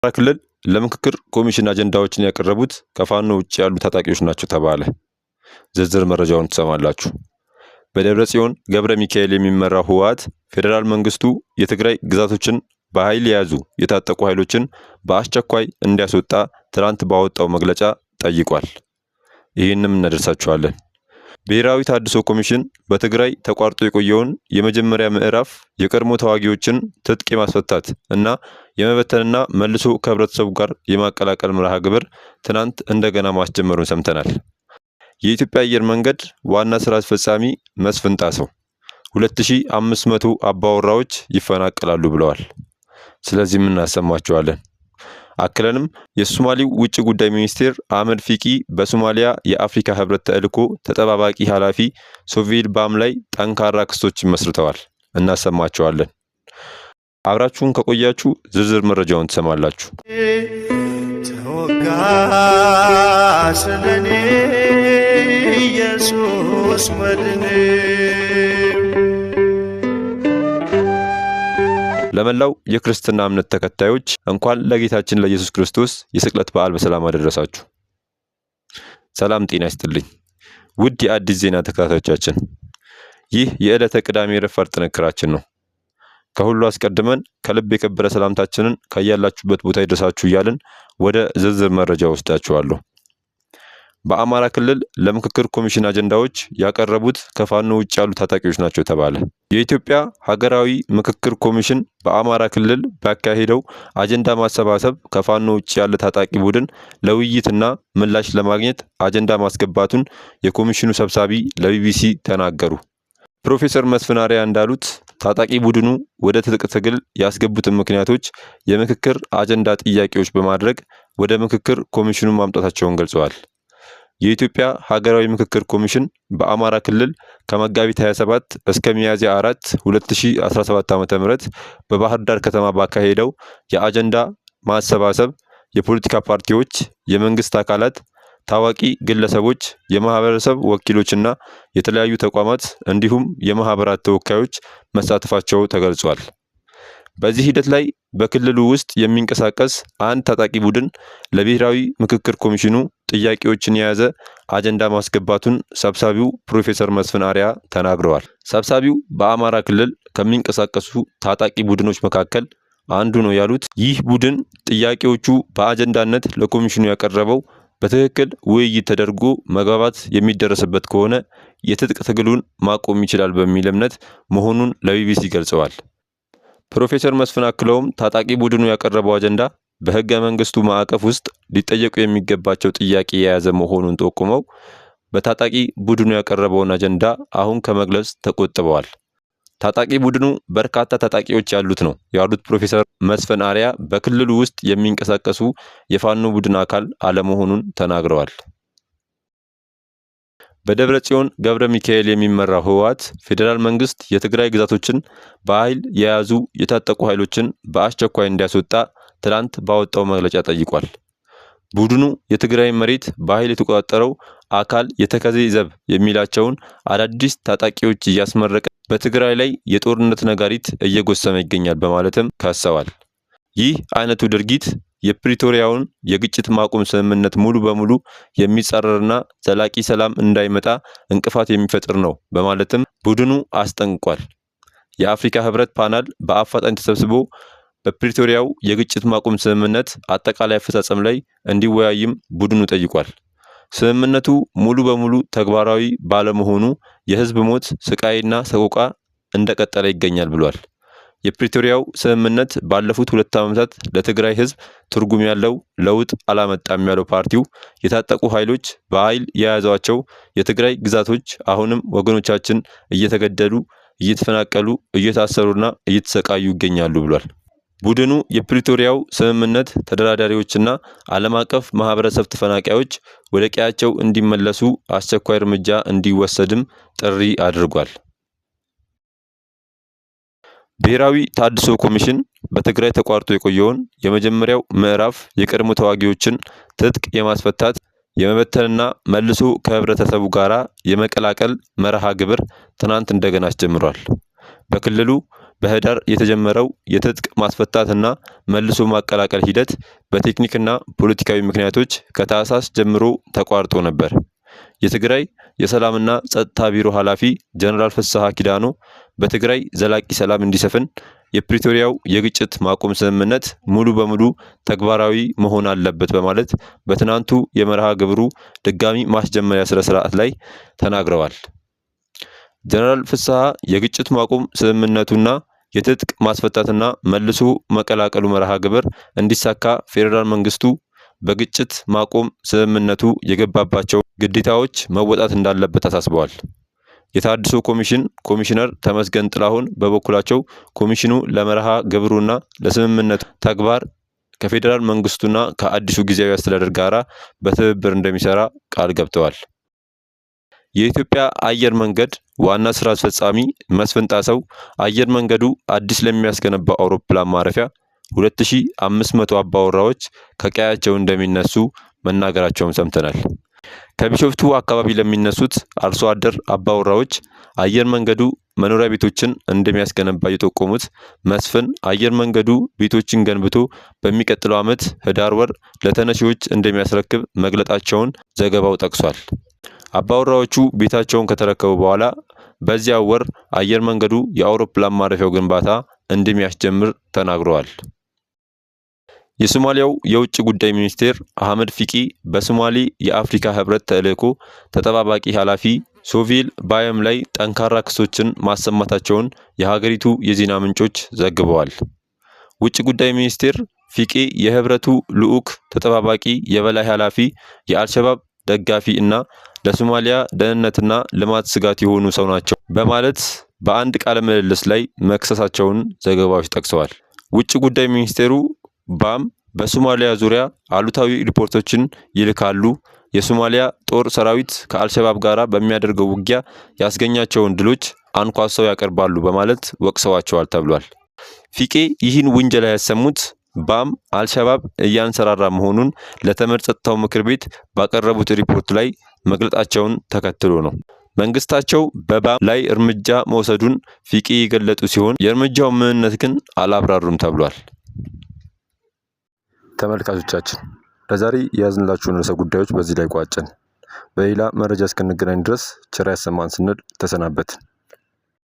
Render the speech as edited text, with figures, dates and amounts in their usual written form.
በአማራ ክልል ለምክክር ኮሚሽን አጀንዳዎችን ያቀረቡት ከፋኖ ውጭ ያሉ ታጣቂዎች ናቸው ተባለ። ዝርዝር መረጃውን ትሰማላችሁ። በደብረጽዮን ገብረ ሚካኤል የሚመራው ህወሓት ፌዴራል መንግስቱ የትግራይ ግዛቶችን በኃይል የያዙ የታጠቁ ኃይሎችን በአስቸኳይ እንዲያስወጣ ትናንት ባወጣው መግለጫ ጠይቋል። ይህንንም እናደርሳችኋለን። ብሔራዊ ተሃድሶ ኮሚሽን በትግራይ ተቋርጦ የቆየውን የመጀመሪያ ምዕራፍ የቀድሞ ተዋጊዎችን ትጥቅ የማስፈታት እና የመበተንና መልሶ ከህብረተሰቡ ጋር የማቀላቀል መርሃ ግብር ትናንት እንደገና ማስጀመሩን ሰምተናል። የኢትዮጵያ አየር መንገድ ዋና ስራ አስፈጻሚ መስፍን ጣሰው 2500 አባወራዎች ይፈናቀላሉ ብለዋል። ስለዚህ ምን እናሰማችኋለን። አክለንም የሶማሌው ውጭ ጉዳይ ሚኒስቴር አህመድ ፊቂ በሶማሊያ የአፍሪካ ህብረት ተልዕኮ ተጠባባቂ ኃላፊ ሶቪል ባም ላይ ጠንካራ ክሶችን መስርተዋል። እናሰማችኋለን። አብራችሁን ከቆያችሁ ዝርዝር መረጃውን ትሰማላችሁ። ተወጋ ስለኔ ኢየሱስ መድን። ለመላው የክርስትና እምነት ተከታዮች እንኳን ለጌታችን ለኢየሱስ ክርስቶስ የስቅለት በዓል በሰላም አደረሳችሁ። ሰላም ጤና ይስጥልኝ። ውድ የአዲስ ዜና ተከታታዮቻችን፣ ይህ የዕለተ ቅዳሜ ረፋድ ጥንክራችን ነው። ከሁሉ አስቀድመን ከልብ የከበረ ሰላምታችንን ከያላችሁበት ቦታ ይድረሳችሁ እያልን ወደ ዝርዝር መረጃ ወስዳችኋለሁ። በአማራ ክልል ለምክክር ኮሚሽን አጀንዳዎች ያቀረቡት ከፋኖ ውጭ ያሉ ታጣቂዎች ናቸው ተባለ። የኢትዮጵያ ሀገራዊ ምክክር ኮሚሽን በአማራ ክልል ባካሄደው አጀንዳ ማሰባሰብ ከፋኖ ውጭ ያለ ታጣቂ ቡድን ለውይይትና ምላሽ ለማግኘት አጀንዳ ማስገባቱን የኮሚሽኑ ሰብሳቢ ለቢቢሲ ተናገሩ። ፕሮፌሰር መስፍን አርአያ እንዳሉት ታጣቂ ቡድኑ ወደ ትጥቅ ትግል ያስገቡትን ምክንያቶች የምክክር አጀንዳ ጥያቄዎች በማድረግ ወደ ምክክር ኮሚሽኑ ማምጣታቸውን ገልጸዋል። የኢትዮጵያ ሀገራዊ ምክክር ኮሚሽን በአማራ ክልል ከመጋቢት 27 እስከ ሚያዝያ 4 2017 ዓ.ም በባህር ዳር ከተማ ባካሄደው የአጀንዳ ማሰባሰብ የፖለቲካ ፓርቲዎች፣ የመንግስት አካላት፣ ታዋቂ ግለሰቦች፣ የማህበረሰብ ወኪሎችና የተለያዩ ተቋማት እንዲሁም የማህበራት ተወካዮች መሳተፋቸው ተገልጿል። በዚህ ሂደት ላይ በክልሉ ውስጥ የሚንቀሳቀስ አንድ ታጣቂ ቡድን ለብሔራዊ ምክክር ኮሚሽኑ ጥያቄዎችን የያዘ አጀንዳ ማስገባቱን ሰብሳቢው ፕሮፌሰር መስፍን አርአያ ተናግረዋል። ሰብሳቢው በአማራ ክልል ከሚንቀሳቀሱ ታጣቂ ቡድኖች መካከል አንዱ ነው ያሉት ይህ ቡድን ጥያቄዎቹ በአጀንዳነት ለኮሚሽኑ ያቀረበው በትክክል ውይይት ተደርጎ መግባባት የሚደረስበት ከሆነ የትጥቅ ትግሉን ማቆም ይችላል በሚል እምነት መሆኑን ለቢቢሲ ገልጸዋል። ፕሮፌሰር መስፍን አክለውም ታጣቂ ቡድኑ ያቀረበው አጀንዳ በህገ መንግስቱ ማዕቀፍ ውስጥ ሊጠየቁ የሚገባቸው ጥያቄ የያዘ መሆኑን ጠቁመው በታጣቂ ቡድኑ ያቀረበውን አጀንዳ አሁን ከመግለጽ ተቆጥበዋል። ታጣቂ ቡድኑ በርካታ ታጣቂዎች ያሉት ነው ያሉት ፕሮፌሰር መስፍን አርአያ በክልሉ ውስጥ የሚንቀሳቀሱ የፋኖ ቡድን አካል አለመሆኑን ተናግረዋል። በደብረጽዮን ገብረ ሚካኤል የሚመራው ህወሓት ፌዴራል መንግስት የትግራይ ግዛቶችን በኃይል የያዙ የታጠቁ ኃይሎችን በአስቸኳይ እንዲያስወጣ ትናንት ባወጣው መግለጫ ጠይቋል። ቡድኑ የትግራይ መሬት በኃይል የተቆጣጠረው አካል የተከዜ ዘብ የሚላቸውን አዳዲስ ታጣቂዎች እያስመረቀ በትግራይ ላይ የጦርነት ነጋሪት እየጎሰመ ይገኛል በማለትም ከሰዋል። ይህ አይነቱ ድርጊት የፕሪቶሪያውን የግጭት ማቆም ስምምነት ሙሉ በሙሉ የሚጻረርና ዘላቂ ሰላም እንዳይመጣ እንቅፋት የሚፈጥር ነው በማለትም ቡድኑ አስጠንቅቋል። የአፍሪካ ህብረት ፓናል በአፋጣኝ ተሰብስቦ በፕሪቶሪያው የግጭት ማቆም ስምምነት አጠቃላይ አፈጻጸም ላይ እንዲወያይም ቡድኑ ጠይቋል። ስምምነቱ ሙሉ በሙሉ ተግባራዊ ባለመሆኑ የህዝብ ሞት፣ ስቃይና ሰቆቃ እንደቀጠለ ይገኛል ብሏል። የፕሪቶሪያው ስምምነት ባለፉት 2 ዓመታት ለትግራይ ህዝብ ትርጉም ያለው ለውጥ አላመጣም ያለው ፓርቲው የታጠቁ ኃይሎች በኃይል የያዟቸው የትግራይ ግዛቶች አሁንም ወገኖቻችን እየተገደሉ፣ እየተፈናቀሉ፣ እየታሰሩና እየተሰቃዩ ይገኛሉ ብሏል። ቡድኑ የፕሪቶሪያው ስምምነት ተደራዳሪዎችና ዓለም አቀፍ ማህበረሰብ ተፈናቃዮች ወደ ቀያቸው እንዲመለሱ አስቸኳይ እርምጃ እንዲወሰድም ጥሪ አድርጓል። ብሔራዊ ተሃድሶ ኮሚሽን በትግራይ ተቋርጦ የቆየውን የመጀመሪያው ምዕራፍ የቀድሞ ተዋጊዎችን ትጥቅ የማስፈታት የመበተንና መልሶ ከህብረተሰቡ ጋር የመቀላቀል መርሃ ግብር ትናንት እንደገና አስጀምሯል። በክልሉ በህዳር የተጀመረው የትጥቅ ማስፈታትና መልሶ ማቀላቀል ሂደት በቴክኒክና ፖለቲካዊ ምክንያቶች ከታህሳስ ጀምሮ ተቋርጦ ነበር። የትግራይ የሰላምና ጸጥታ ቢሮ ኃላፊ ጀነራል ፍስሐ ኪዳኖ በትግራይ ዘላቂ ሰላም እንዲሰፍን የፕሪቶሪያው የግጭት ማቆም ስምምነት ሙሉ በሙሉ ተግባራዊ መሆን አለበት በማለት በትናንቱ የመርሃ ግብሩ ድጋሚ ማስጀመሪያ ስነ ስርዓት ላይ ተናግረዋል። ጀነራል ፍስሐ የግጭት ማቆም ስምምነቱና የትጥቅ ማስፈታትና መልሶ መቀላቀሉ መርሃ ግብር እንዲሳካ ፌዴራል መንግስቱ በግጭት ማቆም ስምምነቱ የገባባቸው ግዴታዎች መወጣት እንዳለበት አሳስበዋል። የታድሶ ኮሚሽን ኮሚሽነር ተመስገን ጥላሁን በበኩላቸው ኮሚሽኑ ለመርሃ ግብሩና ለስምምነቱ ተግባር ከፌዴራል መንግስቱና ከአዲሱ ጊዜያዊ አስተዳደር ጋር በትብብር እንደሚሰራ ቃል ገብተዋል። የኢትዮጵያ አየር መንገድ ዋና ስራ አስፈጻሚ መስፍን ጣሰው አየር መንገዱ አዲስ ለሚያስገነባው አውሮፕላን ማረፊያ 2500 አባወራዎች ከቀያቸው እንደሚነሱ መናገራቸውን ሰምተናል። ከቢሾፍቱ አካባቢ ለሚነሱት አርሶ አደር አባወራዎች አየር መንገዱ መኖሪያ ቤቶችን እንደሚያስገነባ የጠቆሙት መስፍን አየር መንገዱ ቤቶችን ገንብቶ በሚቀጥለው ዓመት ህዳር ወር ለተነሺዎች እንደሚያስረክብ መግለጣቸውን ዘገባው ጠቅሷል። አባወራዎቹ ቤታቸውን ከተረከቡ በኋላ በዚያው ወር አየር መንገዱ የአውሮፕላን ማረፊያው ግንባታ እንደሚያስጀምር ተናግረዋል። የሶማሊያው የውጭ ጉዳይ ሚኒስቴር አህመድ ፊቂ በሶማሌ የአፍሪካ ህብረት ተልዕኮ ተጠባባቂ ኃላፊ ሶቪል ባየም ላይ ጠንካራ ክሶችን ማሰማታቸውን የሀገሪቱ የዜና ምንጮች ዘግበዋል። ውጭ ጉዳይ ሚኒስቴር ፊቂ የህብረቱ ልዑክ ተጠባባቂ የበላይ ኃላፊ የአልሸባብ ደጋፊ እና ለሶማሊያ ደህንነትና ልማት ስጋት የሆኑ ሰው ናቸው በማለት በአንድ ቃለ ምልልስ ላይ መክሰሳቸውን ዘገባዎች ጠቅሰዋል። ውጭ ጉዳይ ሚኒስቴሩ ባም በሶማሊያ ዙሪያ አሉታዊ ሪፖርቶችን ይልካሉ፣ የሶማሊያ ጦር ሰራዊት ከአልሸባብ ጋር በሚያደርገው ውጊያ ያስገኛቸውን ድሎች አንኳሰው ያቀርባሉ በማለት ወቅሰዋቸዋል ተብሏል። ፊቄ ይህን ውንጀላ ያሰሙት ባም አልሸባብ እያንሰራራ መሆኑን ለተመድ ጸጥታው ምክር ቤት ባቀረቡት ሪፖርት ላይ መግለጣቸውን ተከትሎ ነው። መንግስታቸው በባም ላይ እርምጃ መውሰዱን ፊቄ የገለጹ ሲሆን የእርምጃው ምንነት ግን አላብራሩም ተብሏል። ተመልካቾቻችን ለዛሬ የያዝንላችሁን ርዕሰ ጉዳዮች በዚህ ላይ ቋጨን። በሌላ መረጃ እስክንገናኝ ድረስ ቸር ያሰማን ስንል ተሰናበትን።